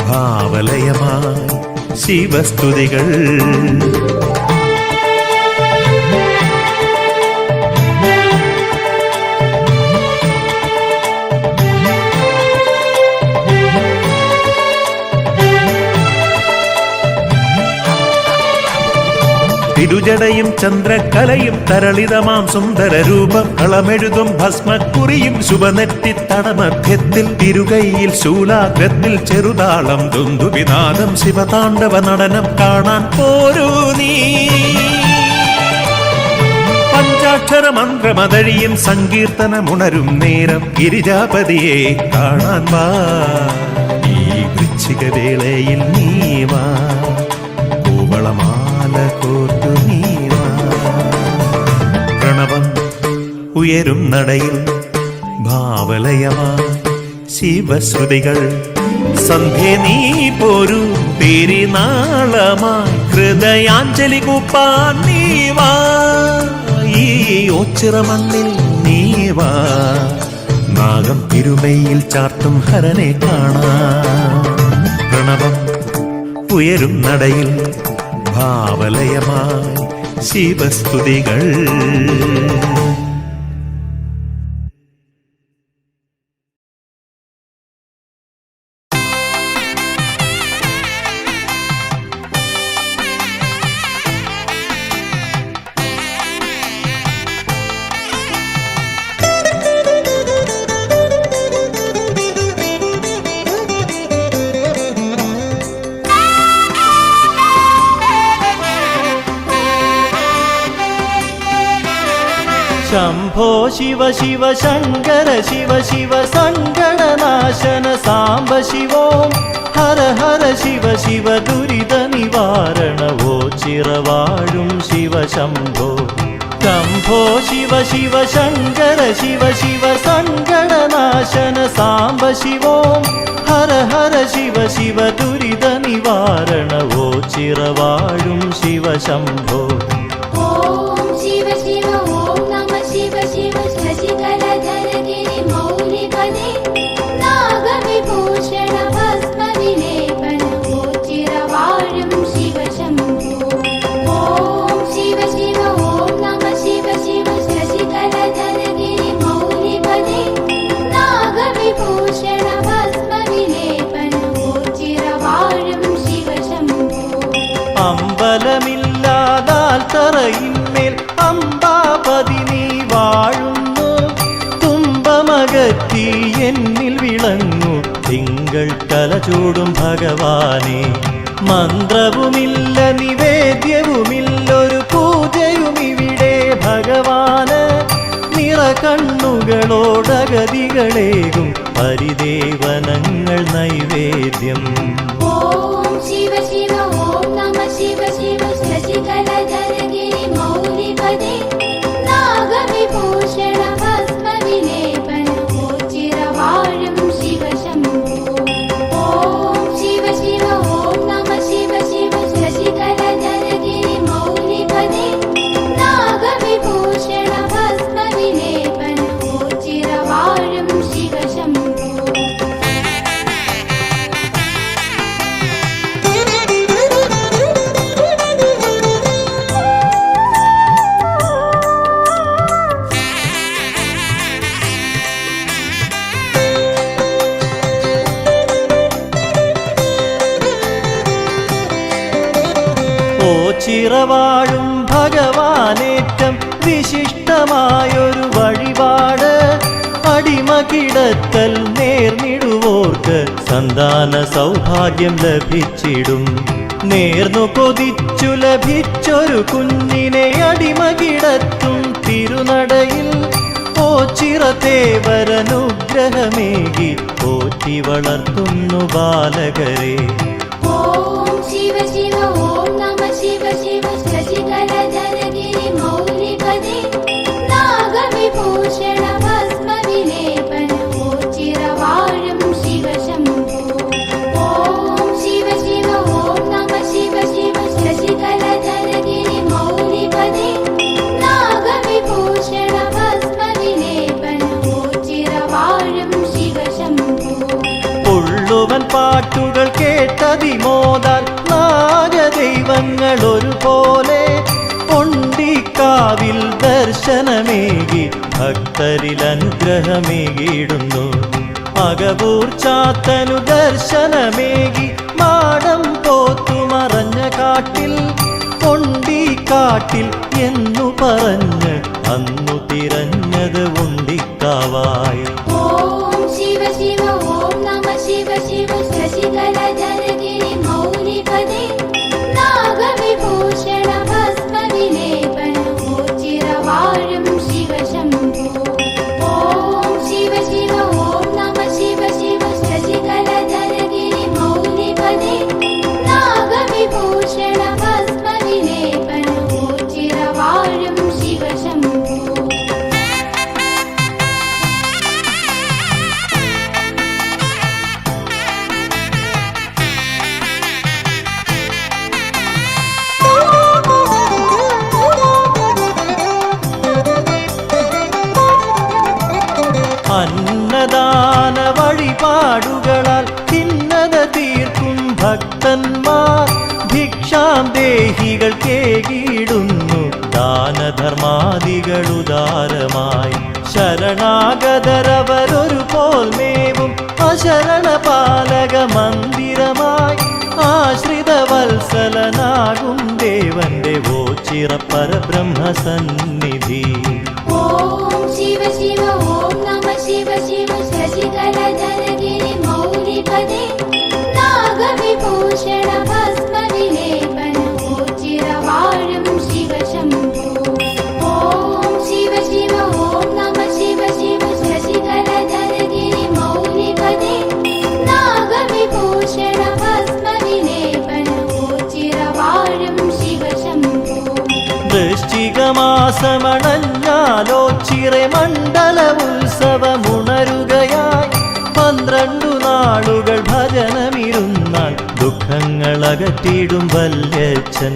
ഭാവലയമായി ശിവസ്തുതികൾ. തിരുജടയും ചന്ദ്രകലയും തരളിതമാം സുന്ദര രൂപം. കളമെഴുതും ഭസ്മക്കുറിയും ശുഭനെറ്റിത്തടമധ്യത്തിൽ. തിരുകൈയിൽ ശൂലാഗ്രത്തിൽ ചെറുതാളം ദുന്ദുവിനാദം. ശിവതാണ്ഡവ നടനം കാണാൻ പോരൂ നീ. പഞ്ചാക്ഷര മന്ത്രമതഴിയും സങ്കീർത്തനമുണരും നേരം ഗിരിജാപതിയെ കാണാൻ വാ. ഈ വൃശ്ചിക വേളയിൽ നീ വാ. കൂവളമാല കോർത്തു നീ വാ. പ്രണവം ഉയരും നടയിൽ ഭാവലയമായി ശിവശ്രുതികൾ. സന്ധ്യ നീ പോരു പെരുന്നാളമായി ഹൃദയാഞ്ജലി കൂപ്പാൻ നീ വാ. ഈ ഓച്ചിറമണ്ണിൽ നീ വാ. നാഗം തിരുമയിൽ ചാർത്തും ഹരനെ കാണാം. പ്രണവം ഉയരും നടയിൽ ഭാവലയമായി ശിവസ്തുതികൾ. ശംഭോ ശിവ ശിവ ശങ്കര ശിവ ശിവ സങ്കടനാശന സാംബ ശിവോം. ഹര ഹര ശിവ ശിവ ദുരിത നിവാരണവോ ചിറവാഴും ശിവ ശംഭോ. ശംഭോ ശിവ ശിവ ശങ്കര ശിവ ശിവ സങ്കടനാശന സാംബ ശിവോം. ഹര ഹര ശിവ ശിവ ദുരിത നിവാരണവോ ചിറവാഴും ശിവ ശംഭോ. ഓം ശിവ ശിവ ഓം നമ ശിവ ശിവ ശശികലധരഗിരി മൗലിപദേ. നാഗവിഭൂഷണ ഭസ്മ വിലേപന ചിരവാഴും ശിവ ശംഭോ. ഓം ശിവ ശിവ ഓം നമ ശിവ ശിവ ശശികലധരഗിരി മൗലിപദേ. നാഗവിഭൂഷണ ഭസ്മ വിലേപന ചിരവാഴും ശിവ ശംഭോ. അമ്പലമില്ലാതാൽ തറയിന്മേൽ അംബാപതി നീ വാഴുന്നു. തുമ്പമകറ്റി എന്നിൽ വിളങ്ങു തിങ്കൾ കലചൂടും ഭഗവാനെ. മന്ത്രവുമില്ല നിവേദ്യവുമില്ലൊരു പൂജയുമിവിടെ ഭഗവാന്. നിറകണ്ണുകളോടഗതികളേകും പരിദേവനങ്ങൾ നൈവേദ്യം. ഓം ശിവ ശിവ ഓം നമ ശിവ ശിവ ശശികലധരഗിരി മൗലിപദേ. നാഗവിഭൂഷണ ഭസ്മ വിലേപന ചിരവാഴും ശിവ ശംഭോ. ഓ ചിറവാഴും ഭഗവാനേറ്റം വിശിഷ്ടമായൊരു വഴിപാട് അടിമ കിടത്തൽ നേർന്നിടുവോർക്ക് സന്താന സൗഭാഗ്യം ലഭിച്ചിടും. നേർന്നു കൊതിച്ചു ലഭിച്ചൊരു കുഞ്ഞിനെ അടിമ കിടത്തും തിരുനടയിൽ ഓച്ചിറത്തേവരനുഗ്രഹമേകി പോറ്റി വളർത്തുന്നു ബാലകരെ. ഓം ശിവ ശിവ ഓം നമ ശിവ ശിവ ശശികലധരഗിരി മൗലിപദേ നാഗവിഭൂഷണ ഭസ്മവിലേപന ഓച്ചിറവാഴും ശിവശംഭോ. ഓം ശിവ ശിവ ഓം നമ ശിവ ശിവ ശശികലധരഗിരി മൗലിപദേ നാഗവിഭൂഷണ ഭസ്മവിലേപന ഓച്ചിറവാഴും ശിവശംഭോ. ഉള്ളുവൻ പാട്ടുകൾ കേട്ടതിമോദാൽ നാഗദൈവങ്ങൾ ഒരുപോലെ പൊണ്ടിക്കാവിൽ ദർശനമേകി ഭക്തരിൽ അനുഗ്രഹമേകിയിടുന്നു. അകവൂർ ചാത്തനു ദർശനമേകി മാടം പോത്തുമറഞ്ഞ കാട്ടിൽ പൊണ്ടിക്കാട്ടിൽ എന്നു പറഞ്ഞ് അന്നു തിരഞ്ഞത് ഉണ്ടിക്കാവായി. ഓം ശിവ ശിവ ഓം നമ ശിവ ശിവ ശശികലധരഗിരി മൗലിപദേ നാഗവിഭൂഷണ ഭസ്മവിലേപന ഓച്ചിറവാഴും ശിവശംഭോ. ഓം ശിവ ശിവ ഓം നമ ശിവ ശിവ ശശികലധരഗിരി മൗലിപദേ നാഗവിഭൂഷണ ഭസ്മവിലേപന ഓച്ചിറവാഴും ശിവശംഭോ. അന്നദാന വഴിപാടുകളാൽ ഭിന്നത തീർക്കും ഭക്തന്മാർ ഭിക്ഷാം ദേഹികൾ കേകിടുന്നു ദാനധർമാദികളുദാരമായി. ശരണാഗതരവരൊരു പോൽമേവും അശരണപാലക മന്ദിരമായി ആശ്രിത വത്സലനാകും ദേവന്റെ ഓച്ചിറ പരബ്രഹ്മസന്നിധി. ഓം ശിവ ശിവ ഓം നമ ശിവ ശിവ ശശികലധരഗിരി മൗലിപദേ നാഗവിഭൂഷണ ഭസ്മവിലേപന ഓച്ചിറവാഴും ശിവശംഭോ. ഓം ശിവ ശിവ ഓം നമ ശിവ ശിവ ശശികലധരഗിരി മൗലിപദേ നാഗവിഭൂഷണ ഭസ്മവിലേപന ഓച്ചിറവാഴും ശിവശംഭോ. വൃശ്ചികമാസമണഞ്ഞാലോച്ചിറെ മണ്ഡല ഉത്സവമുണരുകയായി 12 നാളുകൾ ഭജനമിരുന്നാൾ ദുഃഖങ്ങളകറ്റിടും വല്യച്ഛൻ.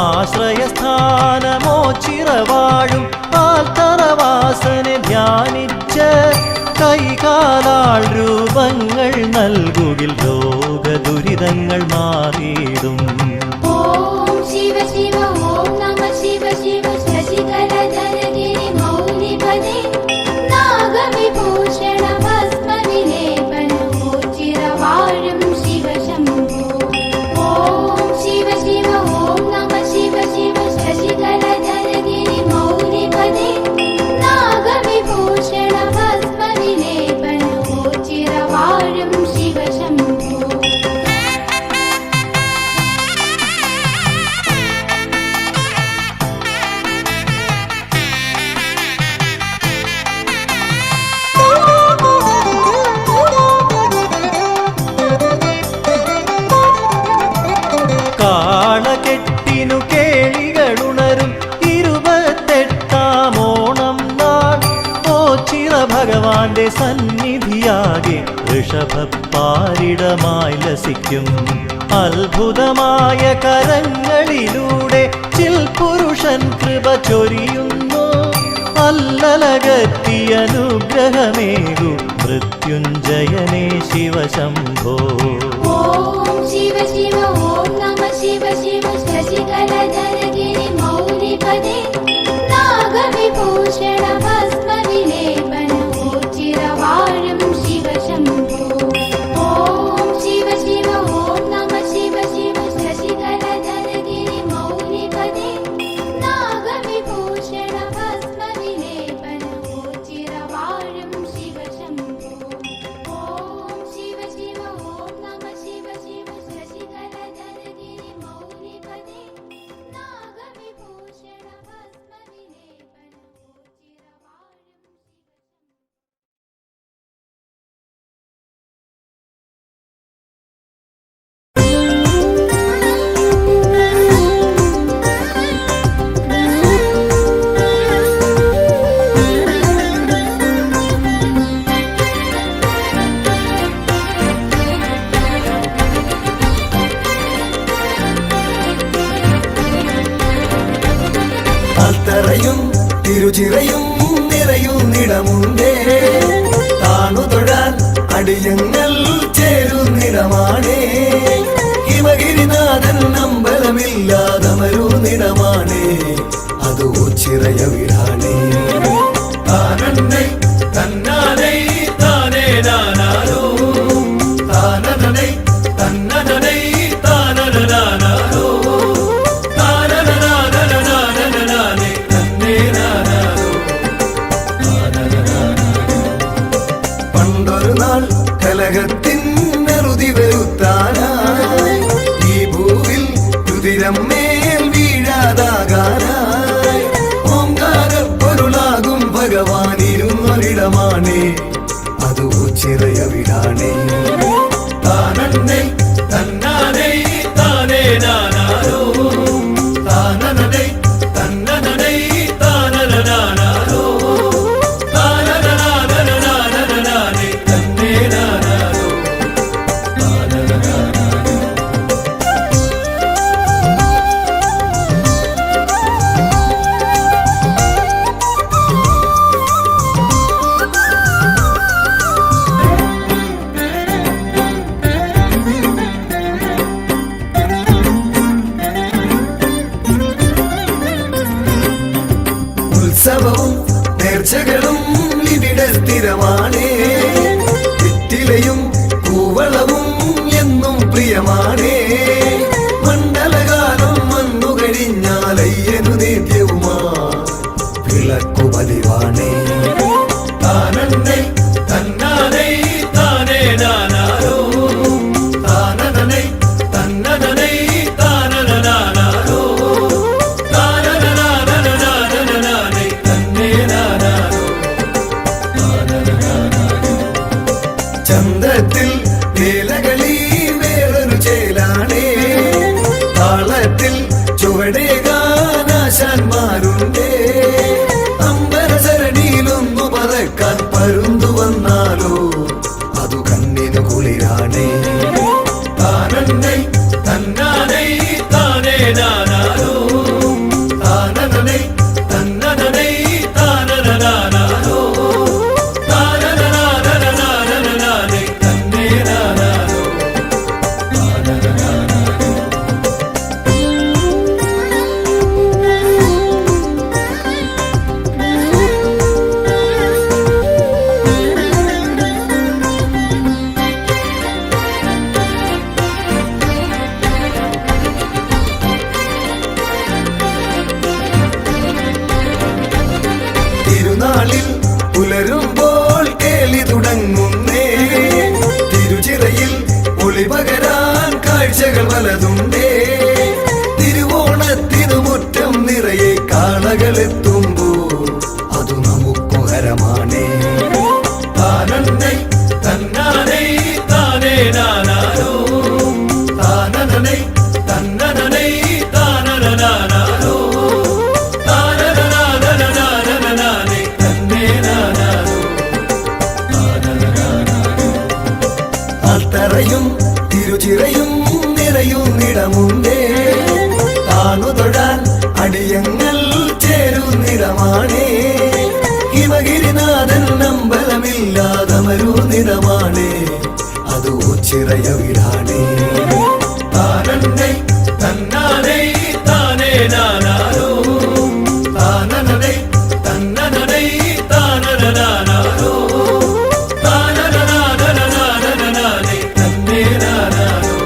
ആശ്രയസ്ഥാനമോച്ചിറവാഴും ആൽത്തറവാസനെ ധ്യാനിച്ച് കൈകാലാൾ രൂപങ്ങൾ നൽകുകിൽ രോഗദുരിതങ്ങൾ മാറിയിടും. ഓം ശിവ ശിവ ഓം നമ ശിവ ശിവ ശശികലധരഗിരി മൗലിപദേ നാഗവിഭൂഷണ ഭസ്മവിലേപന ഓച്ചിറവാഴും ശിവശംഭോ. ഓം ശിവ ശിവ ഓം നമ ശിവ ശിവ ശശികലധരഗിരി മൗലിപദേ നാഗവിഭൂഷണ ഭസ്മവിലേപന ഓച്ചിറവാഴും ശിവശംഭോ. കാളകെട്ടിനു കേളികളുണരും 28-ാം ഓണം നാൾ ഓച്ചിറ ഭഗവാന്റെ സന്നിധിയാകെ ഋഷഭപ്പാരിടമായി ലസിക്കും. അത്ഭുതമായ കരങ്ങളിലൂടെ ചിൽപുരുഷൻ കൃപ ചൊരിയുന്നു. അല്ലലകത്തിയ അനുഗ്രഹമേകു മൃത്യുഞ്ജയനേ ശിവശംഭോ. ഓം ശിവ ശിവ ഓം നമ ശിവ ശിവ ശശികലധരഗിരി മൗലിപദേ നാഗവിഭൂഷണ ഭസ്മവിലേപന ഓച്ചിറവാഴും ശിവശംഭോ. ഓം ശിവ ശിവ ഓം നമ ശിവ ശിവ ശശികലധരഗിരി അൽത്തറയും തിരുചിറയും നിറയുന്നിടമുണ്ടേ താണു തൊഴാൻ അടിയങ്ങൾ ചേരുന്നിടമാണേ ഹിമഗിരിനാഥൻ അമ്പലമില്ലാതമരുന്നിടമാണേ അത് ചിറയ വീടാണേ താനന്നൈ തന്നാനൈ താനേ നാനാരോ താനനൈ തന്നനൈ താനനാനാരോ താനനാനനാനനാനേ തന്നേ നാനാരോ പണ്ടൊരു നാൾ കലഹത്തിൻ നെറുതി വരുത്താനായി ഈ ഭൂവിൽ രുതിരം മേൽ വീഴാതാകാനായി ഓംകാരപ്പൊരുളാകും ഭഗവാനിരുന്നൊരിടമാണേ അത് ചിറയ വീടാണേ താനന്നൈ തന്നാനൈ താനേ നാനാരോ താനനൈ തന്നനൈ താനനാനാരോ താനനാനനാനനാനേ തന്നേ നാനാരോ ഉത്സവവും നേർച്ചകളും ഇവിടെ സ്ഥിരമാണേ വെറ്റിലയും കൂവളവും എന്നും പ്രിയമാണേ മണ്ഡലകാലം വന്നു കഴിഞ്ഞാലയ്യനു നിത്യവുമാ വിളക്കു പതിവാണേ താനന്നൈ തന്നാനൈ താനേ നാനാരോ താനനൈ തന്നനൈ താനനാനാരോ താനനാനനാനനാനേ തന്നേ നാനാരോ ചന്തത്തിൽ വേലകളി വേറൊരു ചേലാണേ താളത്തിൽ ചുവടേകാനാശാന്മാരുണ്ടേ അമ്പരസരണിയിലൊന്നു പറക്കാൻ പരുന്തു വന്നാലോ അതു കണ്ണിനു കുളിരാണേ താനന്നൈ തന്നാനൈ താനേ നാനാരോ താനനൈ തന്നനൈ താനനാനാരോ താനനാനനാനനാനേ തന്നേ നാനാരോ തിരുനാളിൽ പുലരുമ്പോൾ കേളി തുടങ്ങുന്നേ തിരുചിറയിൽ ഒളി പകരാൻ കാഴ്ചകൾ പലതുണ്ടേ തിരുവോണത്തിനു മുറ്റം നിറയെ കാളകളെത്തുമ്പോൾ അതു നമുക്കു ഹരമാണേ താനന്നൈ തന്നാനൈ താനേ നാനാരോ താനനൈ തന്നനൈ താനനാനാരോ താനനാനനാനനാനേ തന്നേ നാനാരോ അൽത്തറയും തിരുചിറയും നിറയുന്നിടമുണ്ടേ താണു തൊഴാൻ അടിയങ്ങൾ ചേരുന്നിടമാണേ ഹിമഗിരിനാഥൻ അമ്പലമില്ലാതമരുന്നിടമാണേ അത് ചിറയ വീടാണേ താനന്നൈ തന്നാനൈ താനേ നാനാരോ താനനൈ തന്നനൈ താനനാനാരോ താനനാനനാനനാനേ തന്നേ നാനാരോ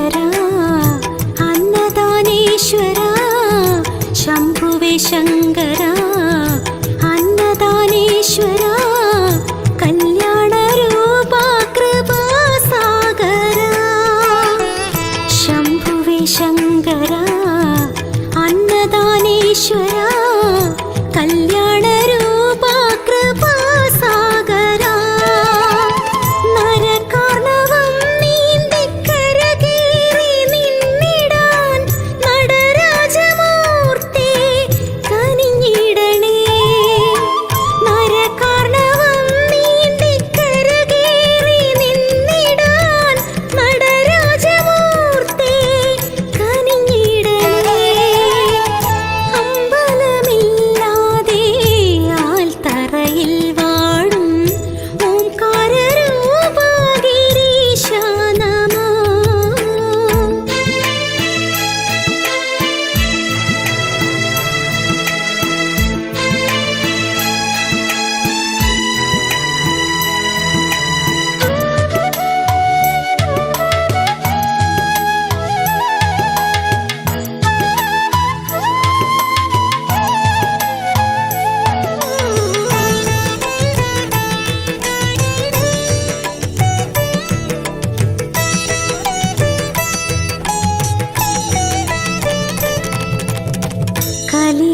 ശങ്കരാ അന്നദാനേശ്വരാ ശംഭുവേ ശങ്കരാ അന്നദാനേശ്വരാ കല്യാണരൂപാ കൃപാസാഗരാ ശംഭുവേ ശങ്കരാ അന്നദാനേശ്വരാ കല്യാണരൂപാ കൃപാസാഗരാ നരകാർണവം നീന്തിക്കരകേറി നിന്നിടാൻ നടരാജമൂർത്തി കനിഞ്ഞിടണേ നരകാർണവം നീന്തിക്കരകേറി നിന്നിടാൻ നടരാജമൂർത്തി കനിഞ്ഞിടണേ അമ്പലമില്ലാതെ ആൽത്തറയിൽ വാഴും ഓംകാരരൂപാ ഗിരീശ നമോ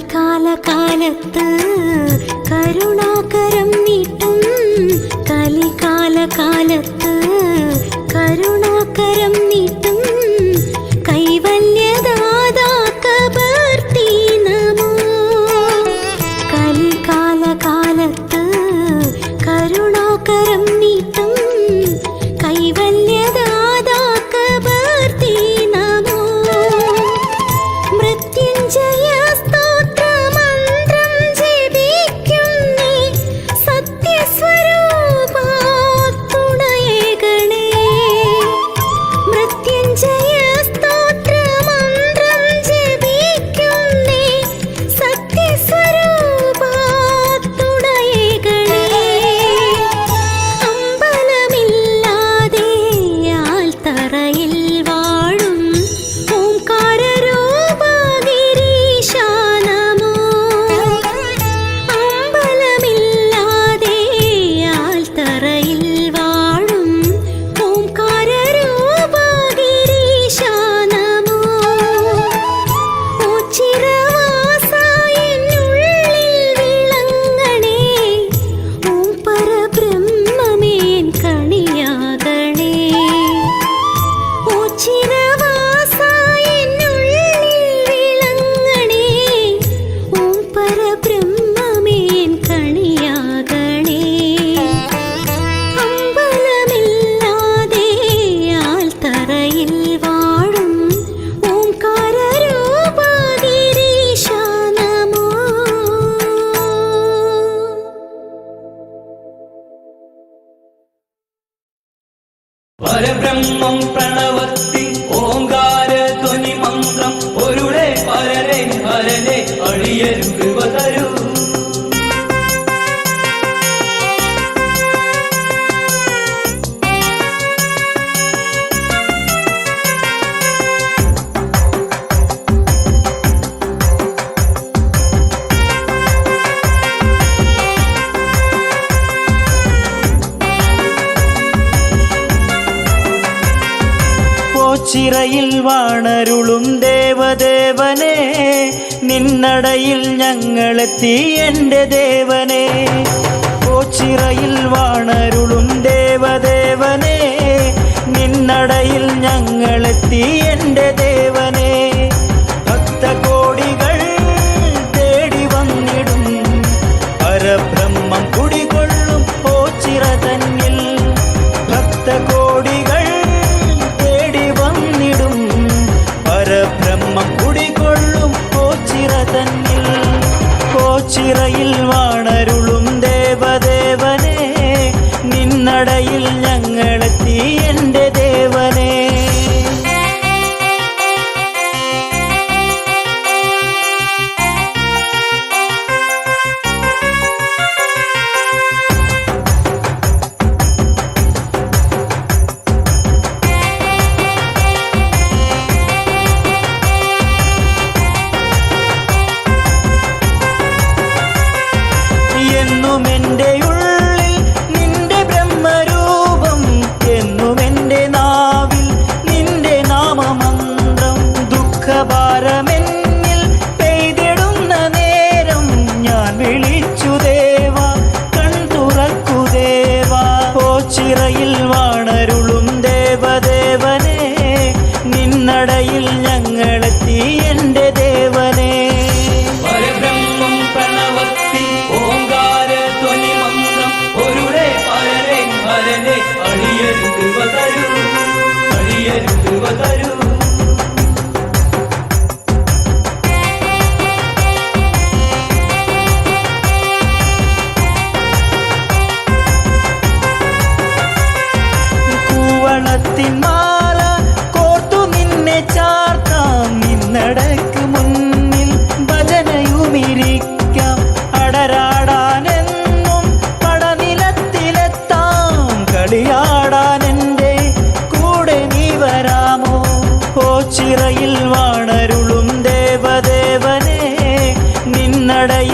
കലികാലകാലത്ത് കരുണാകരം നീട്ടും കലികാലകാലത്ത് കരുണാകരം നീട്ടും കൈവല്യദാതാ കബർത്തി നമോ കലികാലകാലത്ത് കരുണാകരം നീട്ടും കൈവല്യദാതാ കബർത്തി നമോ മൃത്യുഞ്ജയ സ്തോത്രമന്ത്രം ജപിക്കുന്നേ സത്യസ്വരൂപാ തുണയേകണേ മൃത്യുഞ്ജയ സ്തോത്രമന്ത്രം ജപിക്കുന്നേ സത്യസ്വരൂപാ തുണയേകണേ അമ്പലമില്ലാതെ ആൽത്തറയിൽ വാഴും ഓംകാരരൂപാ ഗിരീശ നമോ അമ്പലമില്ലാതെ ആൽത്തറയിൽ വാഴും ഓംകാരരൂപാ ഗിരീശ നമോ ഓച്ചിരവാസ എന്നുള്ളിൽ വിളങ്ങണേ ഓം പരബ്രഹ്മമേൻ കണിയാകണേ ഓച്ചിരവാസ എന്നുള്ളിൽ വിളങ്ങണേ ഓം പരബ്രഹ്മമേൻ കണിയാകണേ അമ്പലമില്ലാതെ ആൽത്തറയിൽ വാഴും ഓംകാരരൂപാ ഗിരീശ നമോ പരബ്രഹ്മം പ്രണവത്തിൽ ഓങ്കാര ധ്വനി മന്ത്രം ഒരുളെ പരരെ ഹരനെ അടിയരു കൃപ തരൂ ചിറയിൽ വാണരുളും ദേവദേവനെ നിന്നടയിൽ ഞങ്ങളെത്തി എൻ്റെ ദേവനെ ഓച്ചിറയിൽ വാണരുളും ദേവദേവനെ നിന്നടയിൽ ഞങ്ങളെത്തി എൻ്റെ ദേവനെ ഭക്തകോടികൾ തേടി വന്നിടും പരബ്രഹ്മം കുടികൊള്ളും ഓച്ചിറ തന്നിൽ ഭക്തകോടികൾ പരബ്രഹ്മം കുടികൊള്ളും ഓച്ചിറ തന്നിൽ ഓച്ചിറയിൽ വാണരുളും ദേവദേവനെ നിന്നടയിൽ ഞങ്ങളെത്തി എൻ്റെ ദേവനെ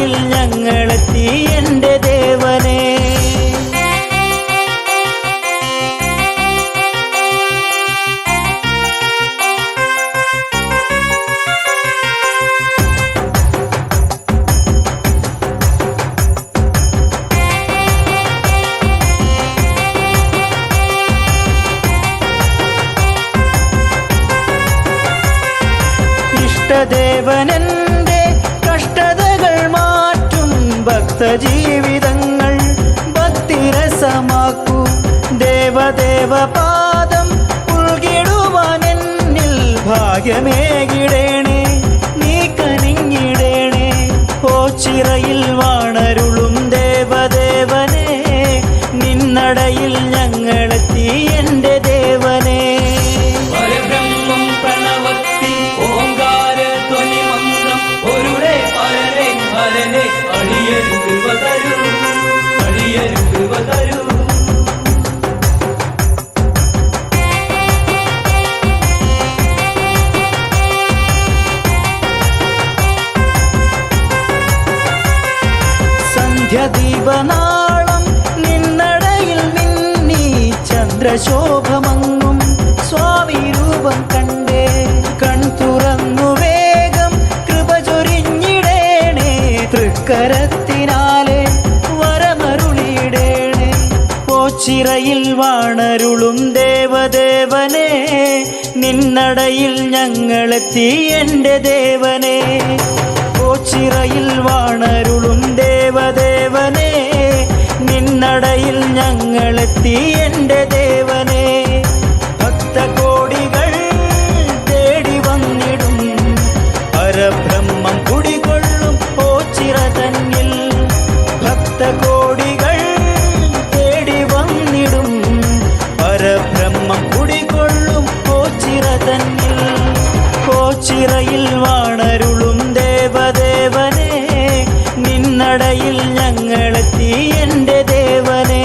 നിന്നടയിൽ ഞങ്ങളെത്തി എൻ്റെ ദേവനേ. ഇഷ്ടദേവനെന്റെ കഷ്ടതകൾ മാറ്റും ഭക്തജീവിതങ്ങൾ ഭക്തിരസമാക്കൂ. ദേവദേവ പാദം ഉൾകിടുവാൻ എന്നിൽ ഭാഗ്യമേകിടേണേ, നീ കനിഞ്ഞിടേണേ. ഓച്ചിറയിൽ വാണരുളും ദേവദേവനേ, നിന്നടയിൽ ഞങ്ങളെത്തി എൻ്റെ ദേവനേ. പരബ്രഹ്മം പ്രണവത്തി ഓംകാര ധ്വനി മന്ത്രം ഒരുളെ പരനെ ഹരനെ അടിയരു കൃപ തരൂ, അടിയരു കൃപ തരൂ. സന്ധ്യദീപനാളം നിന്നടയിൽ മിന്നി ചന്ദ്രശോഭമങ്ങും സ്വാമി രൂപം കണ്ടേ. കൺ തുറന്നു വേഗം കൃപ ചൊരിഞ്ഞിടേണേ, തൃക്കരത്തിനാലെ വരമരുളിയിടേണേ. ഓച്ചിറയിൽ വാണരുളും ദേവദേവനേ, നിന്നടയിൽ ഞങ്ങളെത്തി എൻ്റെ ദേവനേ. ഓച്ചിറയിൽ വാണരുളും ദേവദേവനേ, നിന്നടയിൽ ഞങ്ങളെത്തി എൻ്റെ ദേവനേ. ഭക്തകോടികൾ തേടി വന്നിടും പരബ്രഹ്മം കുടികൊള്ളും ഓച്ചിറ തന്നിൽ. ഭക്തകോടികൾ തേടി വന്നിടും പരബ്രഹ്മം കുടികൊള്ളും ഓച്ചിറ തന്നിൽ. ഓച്ചിറയിൽ വാണരുളും ദേവദേവനേ, നിന്നടയിൽ ഞങ്ങളെത്തി എൻ്റെ ദേവനേ.